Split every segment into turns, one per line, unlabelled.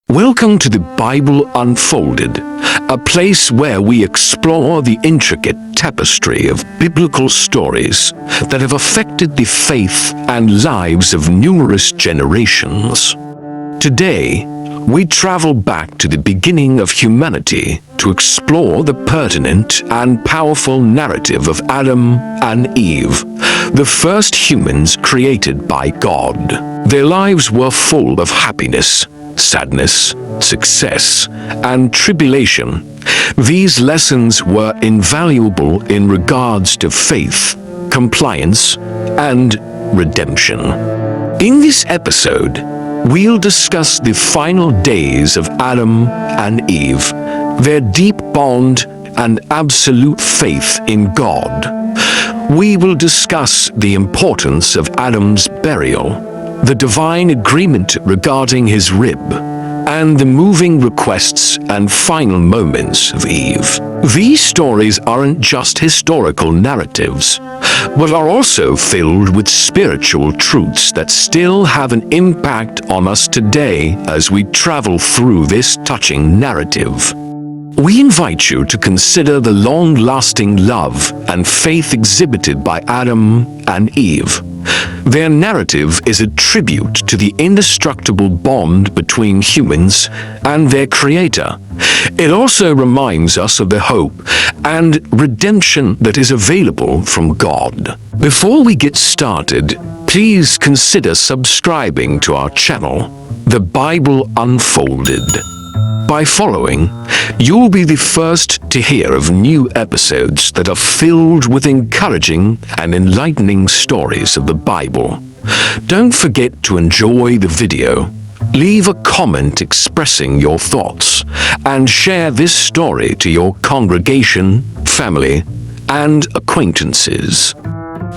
Welcome to the Bible Unfolded, a place where we explore the intricate tapestry of biblical stories that have affected the faith and lives of numerous generations. Today, we travel back to the beginning of humanity to explore the pertinent and powerful narrative of Adam and Eve, the first humans created by God. Their lives were full of happiness, sadness, success, and tribulation. These lessons were invaluable in regards to faith, compliance, and redemption. In this episode, we'll discuss the final days of Adam and Eve, their deep bond and absolute faith in God. We will discuss the importance of Adam's burial, the divine agreement regarding his rib, and the moving requests and final moments of Eve. These stories aren't just historical narratives, but are also filled with spiritual truths that still have an impact on us today as we travel through this touching narrative. We invite you to consider the long-lasting love and faith exhibited by Adam and Eve. Their narrative is a tribute to the indestructible bond between humans and their Creator. It also reminds us of the hope and redemption that is available from God. Before we get started, please consider subscribing to our channel, The Bible Unfolded. By following, you'll be the first to hear of new episodes that are filled with encouraging and enlightening stories of the Bible. Don't forget to enjoy the video, leave a comment expressing your thoughts, and share this story to your congregation, family, and acquaintances.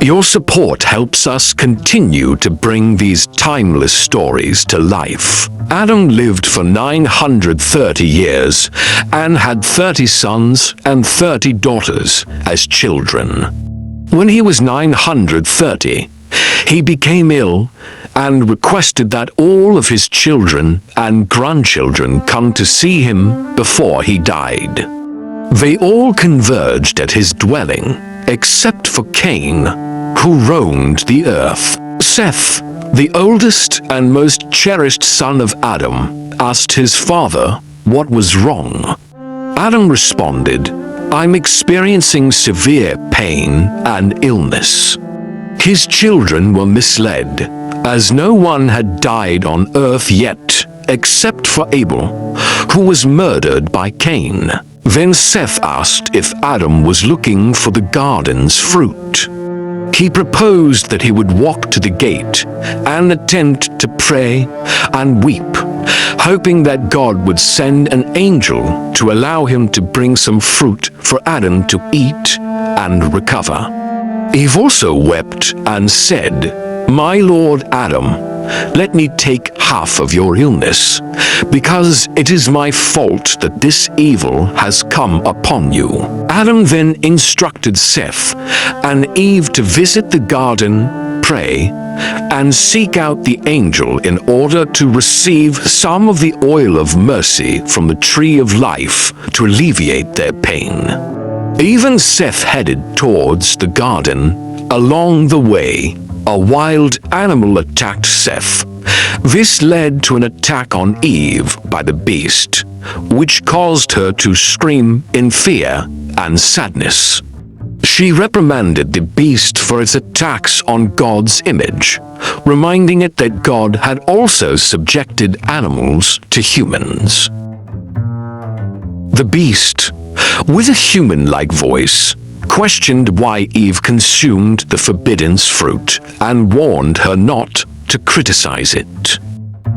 Your support helps us continue to bring these timeless stories to life. Adam lived for 930 years and had 30 sons and 30 daughters as children. When he was 930, he became ill and requested that all of his children and grandchildren come to see him before he died. They all converged at his dwelling, except for Cain, who roamed the earth. Seth, the oldest and most cherished son of Adam, asked his father what was wrong. Adam responded, "I'm experiencing severe pain and illness." His children were misled, as no one had died on earth yet, except for Abel, who was murdered by Cain. Then Seth asked if Adam was looking for the garden's fruit. He proposed that he would walk to the gate and attempt to pray and weep, hoping that God would send an angel to allow him to bring some fruit for Adam to eat and recover. Eve also wept and said, "My Lord Adam, let me take half of your illness, because it is my fault that this evil has come upon you." Adam then instructed Seth and Eve to visit the garden, pray, and seek out the angel in order to receive some of the oil of mercy from the tree of life to alleviate their pain. Even Seth headed towards the garden. Along the way, a wild animal attacked Seth. This led to an attack on Eve by the beast, which caused her to scream in fear and sadness. She reprimanded the beast for its attacks on God's image, reminding it that God had also subjected animals to humans. The beast, with a human-like voice, questioned why Eve consumed the forbidden fruit and warned her not to criticize it.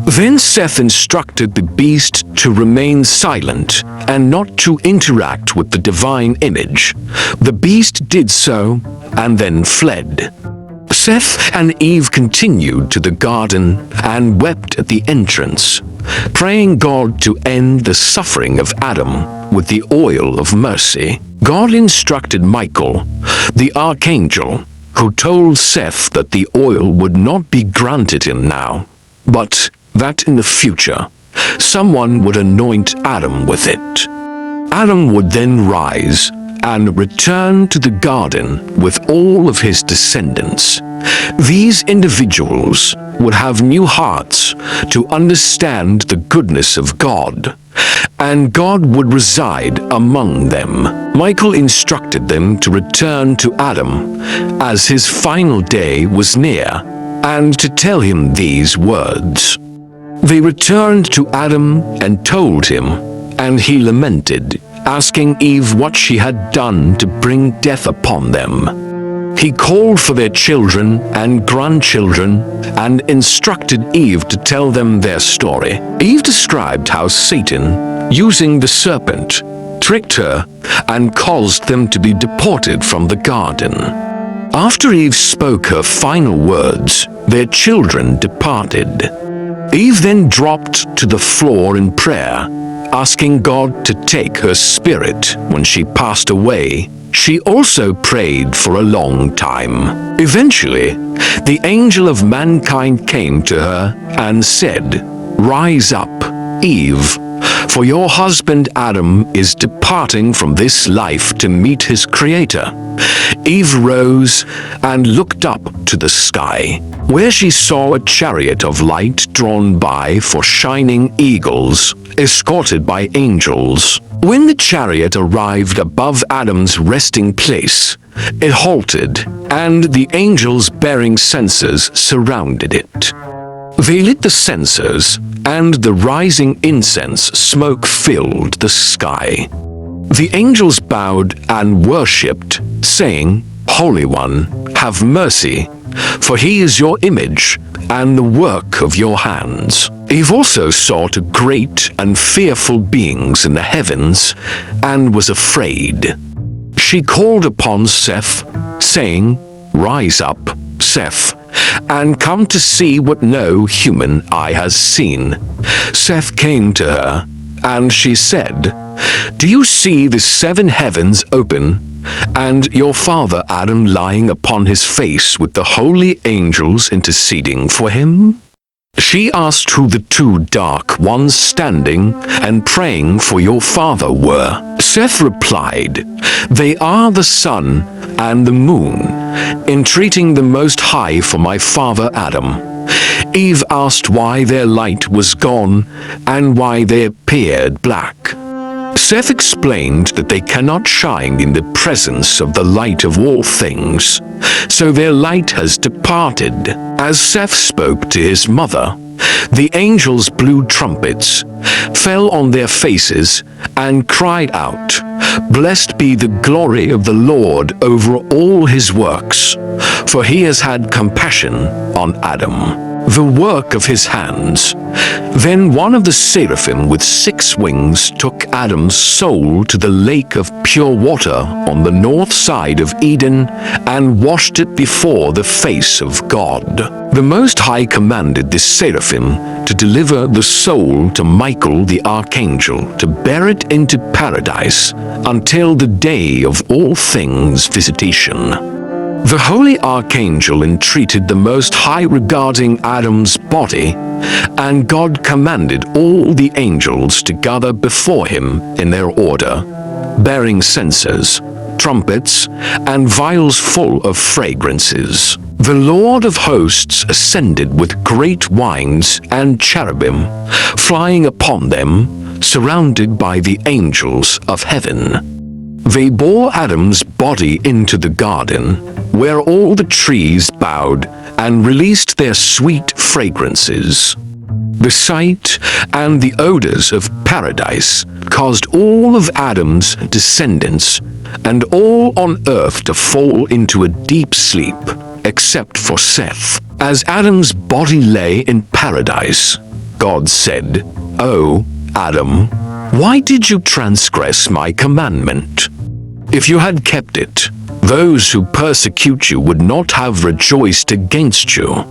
Then Seth instructed the beast to remain silent and not to interact with the divine image. The beast did so and then fled. Seth and Eve continued to the garden and wept at the entrance, praying God to end the suffering of Adam with the oil of mercy. God instructed Michael, the archangel, who told Seth that the oil would not be granted him now, but that in the future someone would anoint Adam with it. Adam would then rise and return to the garden with all of his descendants. These individuals would have new hearts to understand the goodness of God, and God would reside among them. Michael instructed them to return to Adam as his final day was near, and to tell him these words. They returned to Adam and told him, and he lamented, asking Eve what she had done to bring death upon them. He called for their children and grandchildren and instructed Eve to tell them their story. Eve described how Satan, using the serpent, tricked her and caused them to be deported from the garden. After Eve spoke her final words, their children departed. Eve then dropped to the floor in prayer, asking God to take her spirit when she passed away. She also prayed for a long time. Eventually, the angel of mankind came to her and said, "Rise up, Eve, for your husband Adam is departing from this life to meet his Creator." Eve rose and looked up to the sky, where she saw a chariot of light drawn by 4 shining eagles, escorted by angels. When the chariot arrived above Adam's resting place, it halted, and the angels bearing censers surrounded it. They lit the censers, and the rising incense smoke filled the sky. The angels bowed and worshipped, saying, "Holy One, have mercy, for he is your image and the work of your hands." Eve also saw 2 great and fearful beings in the heavens and was afraid. She called upon Seth, saying, "Rise up, Seth, and come to see what no human eye has seen." Seth came to her, and she said, "Do you see the 7 heavens open, and your father Adam lying upon his face with the holy angels interceding for him?" She asked who the 2 dark ones standing and praying for your father were. Seth replied, "They are the sun and the moon, entreating the Most High for my father Adam." Eve asked why their light was gone and why they appeared black. Seth explained that they cannot shine in the presence of the light of all things, so their light has departed. As Seth spoke to his mother, the angels blew trumpets, fell on their faces, and cried out, "Blessed be the glory of the Lord over all his works, for he has had compassion on Adam, the work of his hands." Then one of the seraphim with 6 wings took Adam's soul to the lake of pure water on the north side of Eden and washed it before the face of God. The Most High commanded this seraphim to deliver the soul to Michael the archangel to bear it into paradise until the day of all things visitation. The holy archangel entreated the Most High regarding Adam's body, and God commanded all the angels to gather before him in their order, bearing censers, trumpets, and vials full of fragrances. The Lord of hosts ascended with great wings and cherubim, flying upon them, surrounded by the angels of heaven. They bore Adam's body into the garden, where all the trees bowed and released their sweet fragrances. The sight and the odors of paradise caused all of Adam's descendants and all on earth to fall into a deep sleep, except for Seth. As Adam's body lay in paradise, God said, "O Adam, why did you transgress my commandment? If you had kept it, those who persecute you would not have rejoiced against you.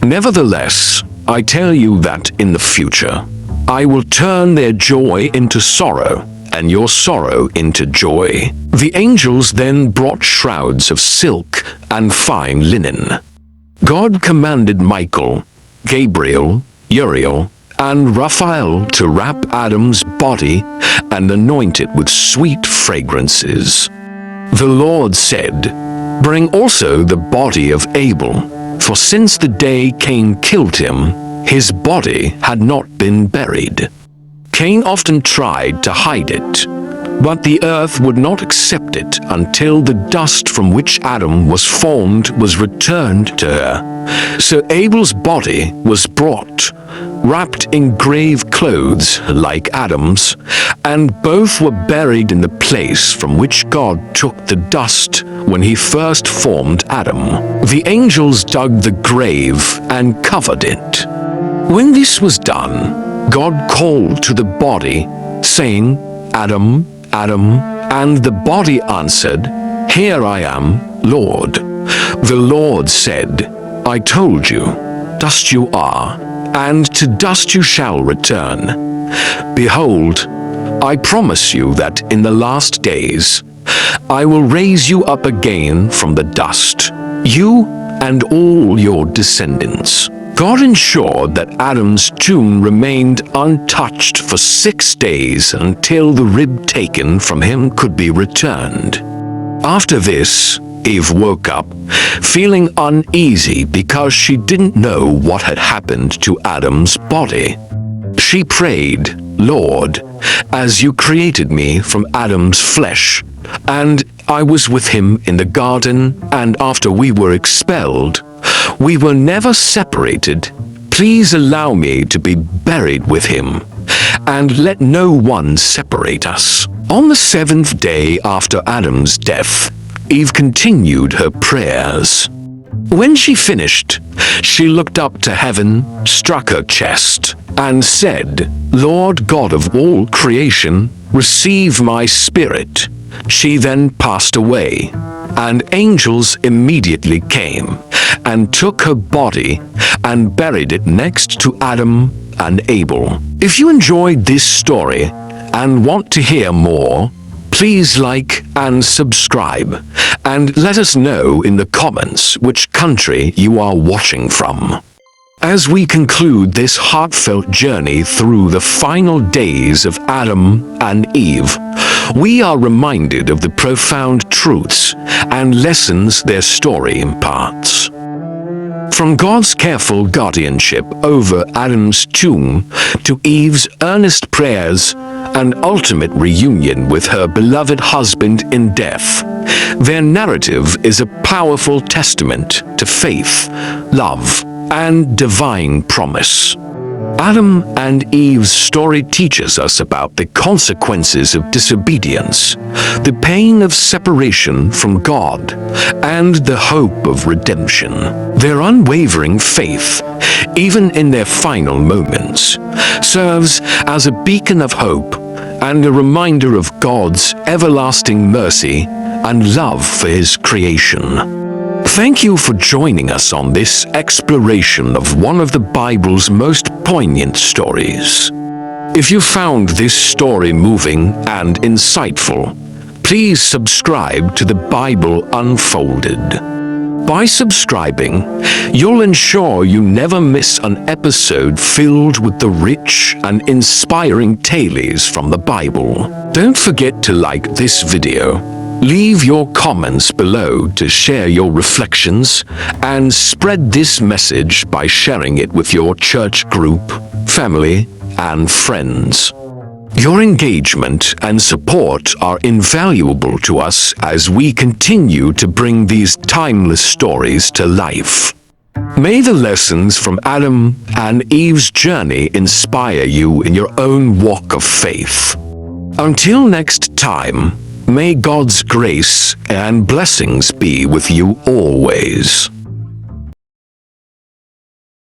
Nevertheless, I tell you that in the future, I will turn their joy into sorrow, and your sorrow into joy." The angels then brought shrouds of silk and fine linen. God commanded Michael, Gabriel, Uriel, and Raphael to wrap Adam's body and anoint it with sweet fragrances. The Lord said, "Bring also the body of Abel, for since the day Cain killed him, his body had not been buried." Cain often tried to hide it, but the earth would not accept it until the dust from which Adam was formed was returned to her. So Abel's body was brought, wrapped in grave clothes like Adam's, and both were buried in the place from which God took the dust when he first formed Adam. The angels dug the grave and covered it. When this was done, God called to the body, saying, "Adam, Adam," and the body answered, "Here I am, Lord." The Lord said, "I told you, dust you are, and to dust you shall return. Behold, I promise you that in the last days I will raise you up again from the dust, you and all your descendants." God ensured that Adam's tomb remained untouched for 6 days until the rib taken from him could be returned. After this, Eve woke up, feeling uneasy because she didn't know what had happened to Adam's body. She prayed, "Lord, as you created me from Adam's flesh, and I was with him in the garden, and after we were expelled, we were never separated. Please allow me to be buried with him, and let no one separate us." On the 7th day after Adam's death, Eve continued her prayers. When she finished, she looked up to heaven, struck her chest, and said, "Lord God of all creation, receive my spirit." She then passed away, and angels immediately came and took her body and buried it next to Adam and Abel. If you enjoyed this story and want to hear more, please like and subscribe, and let us know in the comments which country you are watching from. As we conclude this heartfelt journey through the final days of Adam and Eve, we are reminded of the profound truths and lessons their story imparts. From God's careful guardianship over Adam's tomb to Eve's earnest prayers and ultimate reunion with her beloved husband in death, their narrative is a powerful testament to faith, love, and divine promise. Adam and Eve's story teaches us about the consequences of disobedience, the pain of separation from God, and the hope of redemption. Their unwavering faith, even in their final moments, serves as a beacon of hope and a reminder of God's everlasting mercy and love for His creation. Thank you for joining us on this exploration of one of the Bible's most poignant stories. If you found this story moving and insightful, please subscribe to the Bible Unfolded. By subscribing, you'll ensure you never miss an episode filled with the rich and inspiring tales from the Bible. Don't forget to like this video, leave your comments below to share your reflections, and spread this message by sharing it with your church group, family, and friends. Your engagement and support are invaluable to us as we continue to bring these timeless stories to life. May the lessons from Adam and Eve's journey inspire you in your own walk of faith. Until next time, may God's grace and blessings be with you always.